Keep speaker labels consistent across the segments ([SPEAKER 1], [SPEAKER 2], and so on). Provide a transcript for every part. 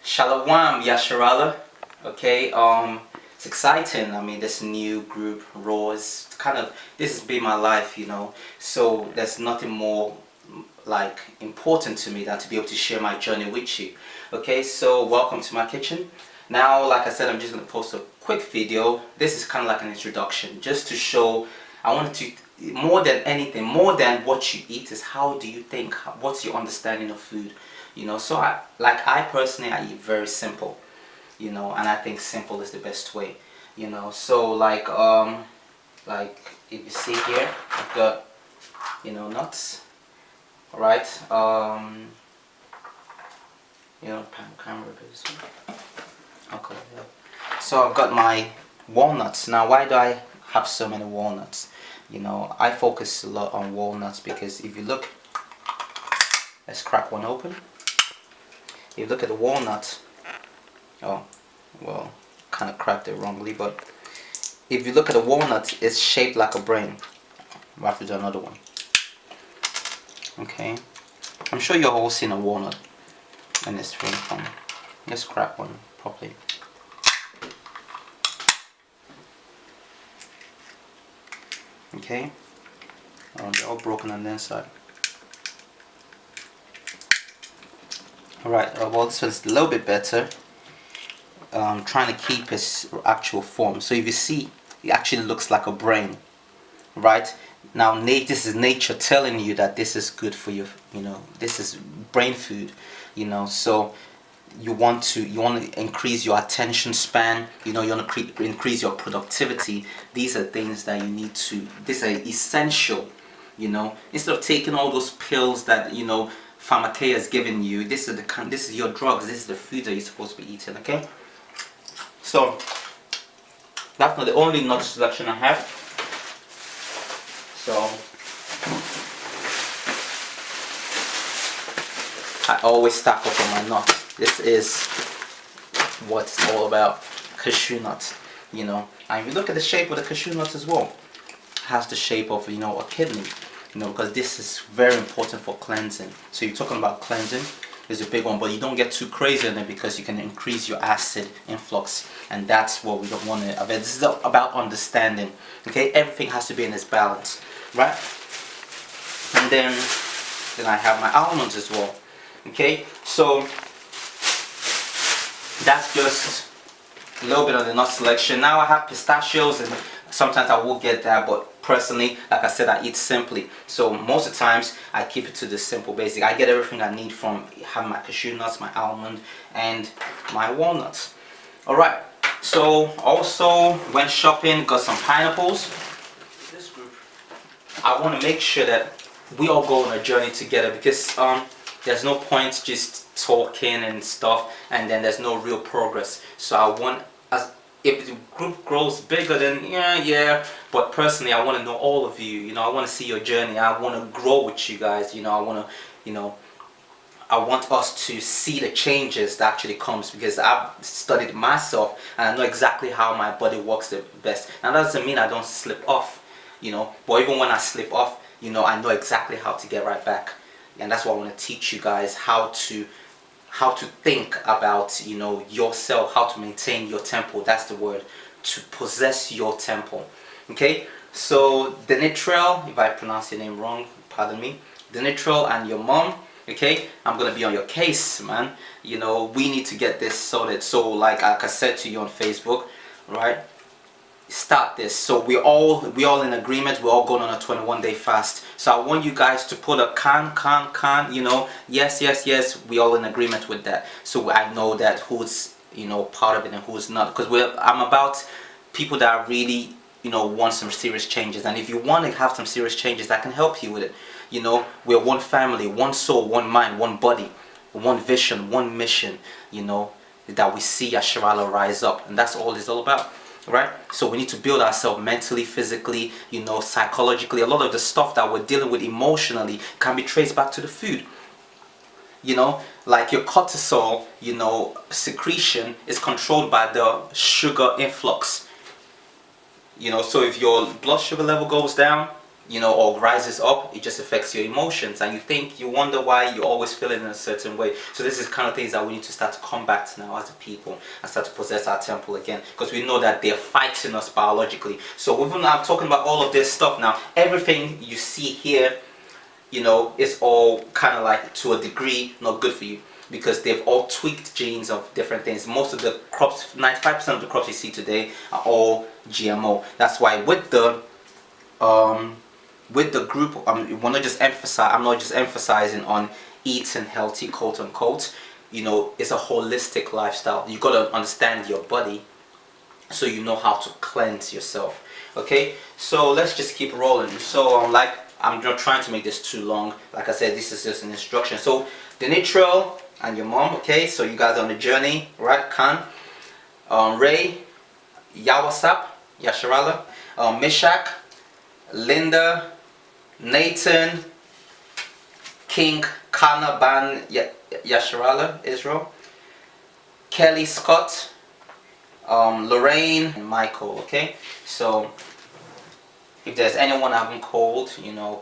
[SPEAKER 1] Shalom, Yasharala. Okay, it's exciting. I mean, this new group, R.Aw, is kind of, this has been my life, So there's nothing more like important to me than to be able to share my journey with you. Okay, so welcome to my kitchen. Now, like I said, I'm just going to post a quick video. This is kind of like an introduction, just to show. I wanted to, more than anything, more than what you eat, is how do you think? What's your understanding of food? So I personally, I eat very simple, and I think simple is the best way, So like if you see here, I've got, nuts, all right? Camera this one. Okay. Yeah. So I've got my walnuts. Now, why do I have so many walnuts? I focus a lot on walnuts because if you look, let's crack one open. If you look at the walnut, oh, well, kind of cracked it wrongly, but if you look at the walnut, it's shaped like a brain. We'll have to do another one. Okay, I'm sure you've all seen a walnut in this film form. Let's crack one properly. Okay, oh, they're all broken on the inside. Alright, well, this one's a little bit better. Trying to keep its actual form. So if you see, it actually looks like a brain, right? Now, this is nature telling you that this is good for you. This is brain food. So you want to increase your attention span. You want to increase your productivity. These are things that you need to. These are essential. Instead of taking all those pills that pharmacia is giving you, this is your drugs. This is the food that you're supposed to be eating. Okay. So that's not the only nut selection I have. So I always stack up on my nuts. This is what it's all about. Cashew nuts. And if you look at the shape of the cashew nuts as well, it has the shape of a kidney. Because this is very important for cleansing. So you're talking about cleansing is a big one, but you don't get too crazy in it because you can increase your acid influx, and that's what we don't want to. This is about understanding. Okay, everything has to be in its balance, right? And then I have my almonds as well. Okay, so that's just a little bit of the nut selection. Now I have pistachios, and sometimes I will get that, but personally, like I said, I eat simply. So most of the times I keep it to the simple basic. I get everything I need from having my cashew nuts, my almond, and my walnuts. Alright, so also when shopping, got some pineapples. This group, I want to make sure that we all go on a journey together, because there's no point just talking and stuff and then there's no real progress. So I want, if the group grows bigger, then yeah, but personally I want to know all of you. I want to see your journey. I want to grow with you guys. I want to, I want us to see the changes that actually comes, because I've studied myself and I know exactly how my body works the best. Now that doesn't mean I don't slip off, but even when I slip off, I know exactly how to get right back. And that's why I want to teach you guys how to think about yourself, how to maintain your temple. That's the word, to possess your temple. Okay, so Denitrel, if I pronounce your name wrong, pardon me, Denitrel and your mom. Okay, I'm gonna be on your case, man. We need to get this sorted. So like I said to you on Facebook, right, start this. So we all in agreement. We're all going on a 21-day fast. So I want you guys to put a can, yes, we all in agreement with that. So I know that who's part of it and who's not, because I'm about people that really want some serious changes. And if you want to have some serious changes, I can help you with it. We're one family, one soul, one mind, one body, one vision, one mission, that we see Yasharala rise up, and that's all it's all about. Right? So we need to build ourselves mentally, physically, psychologically. A lot of the stuff that we're dealing with emotionally can be traced back to the food. Like your cortisol, secretion is controlled by the sugar influx. So if your blood sugar level goes down, or rises up, it just affects your emotions, and you wonder why you're always feeling in a certain way. So this is kind of things that we need to start to combat now as a people, and start to possess our temple again, because we know that they're fighting us biologically. So even I'm talking about all of this stuff now, everything you see here, it's all kind of like, to a degree, not good for you, because they've all tweaked genes of different things. Most of the crops, 95% of the crops you see today are all GMO. That's why with the group, I'm not just emphasizing on eating healthy, quote unquote. It's a holistic lifestyle. You got to understand your body, so you know how to cleanse yourself. Okay, so let's just keep rolling. So I'm not trying to make this too long. Like I said, this is just an instruction. So the Neutral and your mom. Okay, so you guys are on the journey, right? Khan, Ray, Yawasap, Yasharala, Mishak, Linda, Nathan, King, Kana, Ban, Yasharala, Israel, Kelly, Scott, Lorraine, and Michael. Okay, so if there's anyone I haven't called,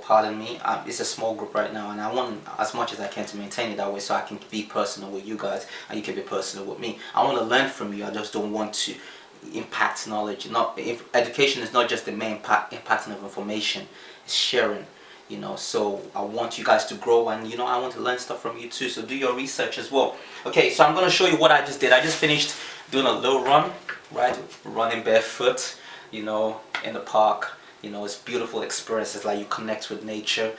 [SPEAKER 1] pardon me. It's a small group right now, and I want as much as I can to maintain it that way, so I can be personal with you guys and you can be personal with me. I want to learn from you. I just don't want to impact knowledge. If education is not just the main impacting of information, it's sharing. So I want you guys to grow, and I want to learn stuff from you too. So do your research as well. Okay, so I'm going to show you what I just did. I just finished doing a little run, right? Running barefoot, in the park. It's a beautiful experience. It's like you connect with nature,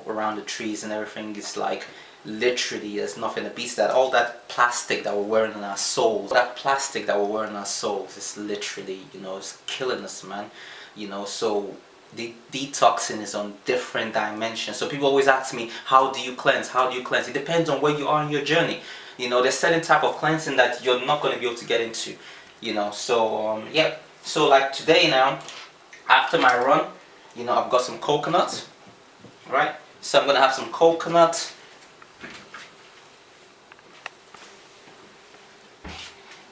[SPEAKER 1] around the trees and everything. It's like, literally, there's nothing that beats that. All that plastic that we're wearing in our souls, is literally, it's killing us, man. So the detoxing is on different dimensions. So people always ask me, how do you cleanse? It depends on where you are in your journey. There's certain type of cleansing that you're not going to be able to get into. So yeah. So like today now, after my run, I've got some coconuts, right? So I'm gonna have some coconut,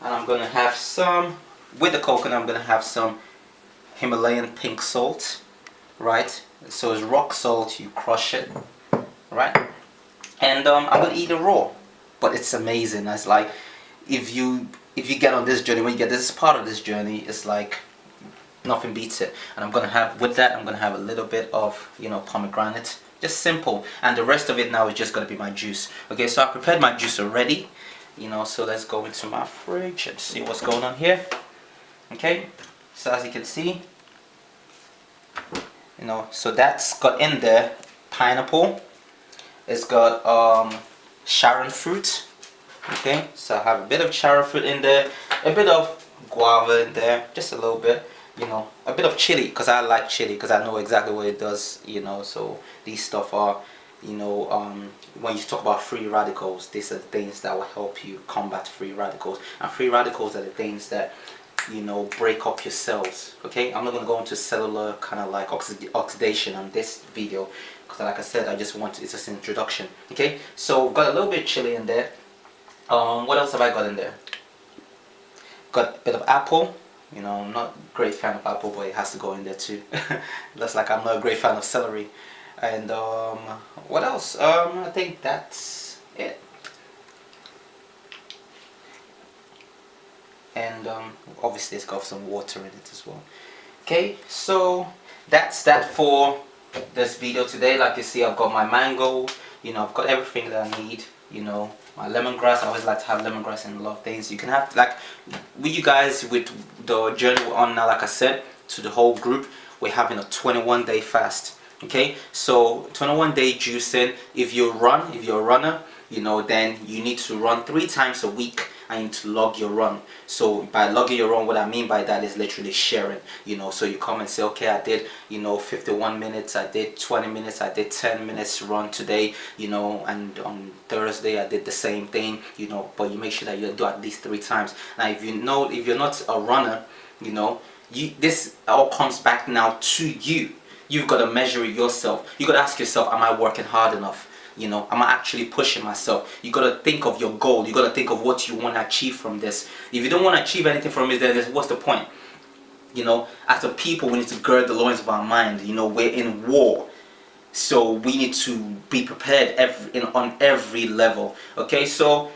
[SPEAKER 1] and I'm gonna have some, with the coconut, I'm gonna have some Himalayan pink salt, right? So it's rock salt, you crush it, right? And I'm gonna eat it raw, but it's amazing. It's like, if you get on this journey, when you get this part of this journey, it's like nothing beats it. And I'm gonna have, with that, I'm gonna have a little bit of pomegranate, just simple, and the rest of it now is just gonna be my juice. Okay, so I prepared my juice already, so let's go into my fridge and see what's going on here. Okay, so as you can see, so that's got in there pineapple, it's got Sharon fruit. Okay, so I have a bit of Sharon fruit in there, a bit of guava in there, just a little bit, a bit of chili, because I like chili, because I know exactly what it does, so these stuff are, when you talk about free radicals, these are the things that will help you combat free radicals, and free radicals are the things that, break up your cells. Okay, I'm not going to go into cellular kind of like oxidation on this video, because like I said, it's just an introduction. Okay, so we've got a little bit of chili in there. What else have I got in there? Got a bit of apple. I'm not a great fan of apple, but it has to go in there too. Looks like I'm not a great fan of celery. And what else? I think that's it. And obviously it's got some water in it as well. Okay, so that's that for this video today. Like you see, I've got my mango, I've got everything that I need, my lemongrass. I always like to have lemongrass in a lot of things. You can have, like, with you guys, with the journey we're on now, like I said, to the whole group, we're having a 21-day fast. Okay, so 21-day juicing. If you're a runner, then you need to run 3 times a week. I need to log your run. So by logging your run, what I mean by that is literally sharing. So you come and say, okay, I did 51 minutes, I did 20 minutes, I did 10 minutes run today, and on Thursday I did the same thing, but you make sure that you do at least 3 times. Now if you're not a runner, this all comes back now to you. You've got to measure it yourself. You got to ask yourself, am I working hard enough? Am I actually pushing myself? You got to think of your goal. You got to think of what you want to achieve from this. If you don't want to achieve anything from it, then what's the point? You know, as a people, we need to gird the loins of our mind. You know, we're in war, so we need to be prepared on every level. Okay, so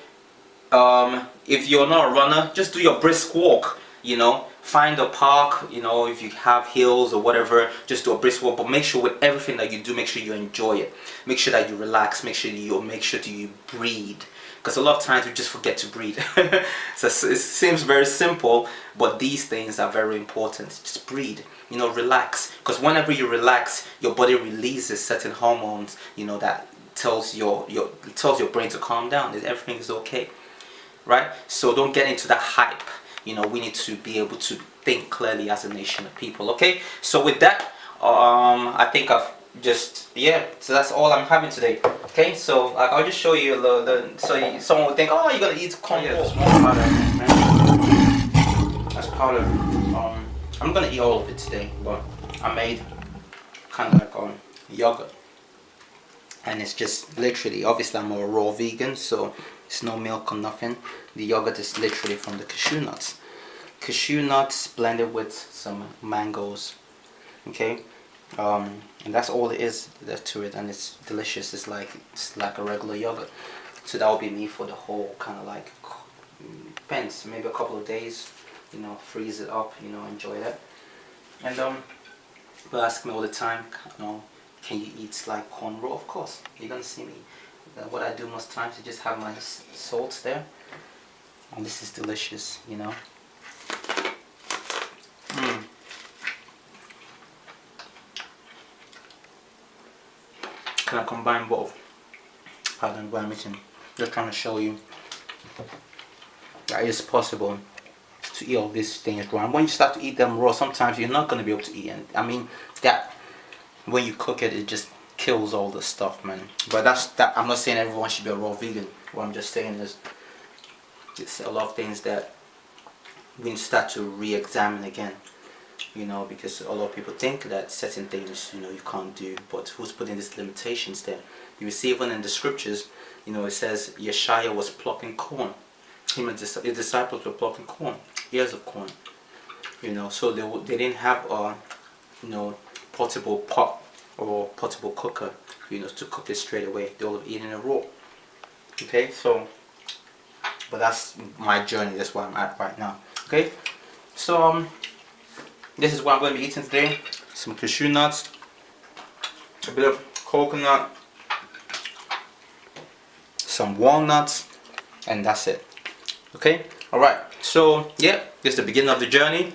[SPEAKER 1] if you're not a runner, just do your brisk walk. You know, find a park. You know, if you have hills or whatever, just do a brisk walk. But make sure with everything that you do, make sure you enjoy it. Make sure that you relax. Make sure you breathe. Because a lot of times we just forget to breathe. So it seems very simple, but these things are very important. Just breathe. You know, relax. Because whenever you relax, your body releases certain hormones. You know, that tells your brain to calm down. That everything is okay, right? So don't get into that hype. You know, we need to be able to think clearly as a nation of people. Okay. So with that, I think I've just so that's all I'm having today. Okay, so I'll just show you someone would think, oh, you're gonna eat corn. Yeah, that's more powder, man. That's powder. I'm gonna eat all of it today, but I made kind of like yogurt, and it's just literally, obviously I'm a raw vegan, so it's no milk or nothing. The yogurt is literally from the cashew nuts blended with some mangoes. Okay. And that's all it is to it, and it's delicious. It's like a regular yogurt. So that will be me for the whole kind of like, depends, maybe a couple of days. You know, freeze it up. You know, enjoy that. And people ask me all the time, you know, can you eat like corn raw? Of course, you're gonna see me. What I do most times is just have my salt there, and this is delicious. You know. Can I combine both? Pardon what I'm eating. Just trying to show you that it's possible to eat all these things raw. And when you start to eat them raw, sometimes you're not going to be able to eat it. I mean, that when you cook it, it just kills all the stuff, man. But that. I'm not saying everyone should be a raw vegan. What I'm just saying is, it's a lot of things that we need to start to re-examine again. You know, because a lot of people think that certain things, you know, you can't do, but who's putting these limitations there? You see, even in the scriptures, you know, it says Yeshua was plucking corn. Him and his disciples were plucking corn, ears of corn. You know, so they didn't have a, you know, portable pot or portable cooker, you know, to cook it straight away. They were eating it raw. Okay, so, but that's my journey. That's where I'm at right now. Okay, so this is what I'm going to be eating today. Some cashew nuts, a bit of coconut, some walnuts, and that's it. Okay? Alright, so yeah, this is the beginning of the journey.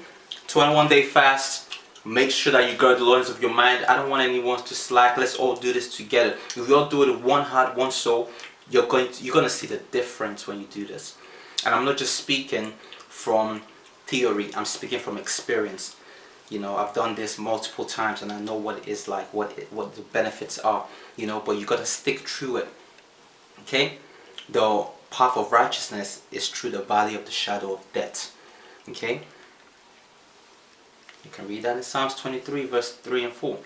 [SPEAKER 1] 21-day fast. Make sure that you guard the loins of your mind. I don't want anyone to slack. Let's all do this together. If we all do it with one heart, one soul, you're going to see the difference when you do this. And I'm not just speaking from theory, I'm speaking from experience. You know, I've done this multiple times and I know what it is like, what the benefits are, you know, but you got to stick through it. Okay? The path of righteousness is through the valley of the shadow of death. Okay? You can read that in Psalms 23 verse 3 and 4.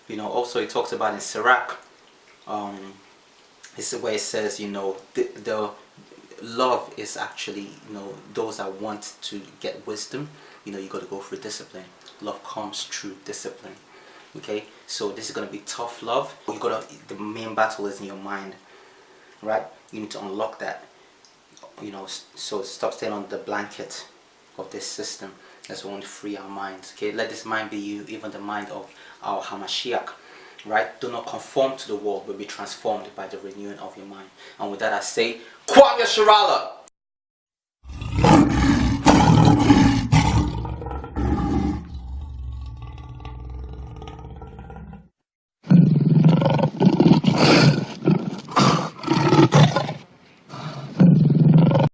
[SPEAKER 1] You know, also it talks about in Sirach, this is where it says, you know, the love is actually, you know, those that want to get wisdom, you know, you got to go through discipline. Love comes through discipline. Okay, so this is going to be tough love. The main battle is in your mind, right? You need to unlock that, you know, so stop staying on the blanket of this system. Let's want to free our minds. Okay, let this mind be you, even the mind of our Hamashiach, right? Do not conform to the world, but be transformed by the renewing of your mind. And with that I say, Kwam Yasharala!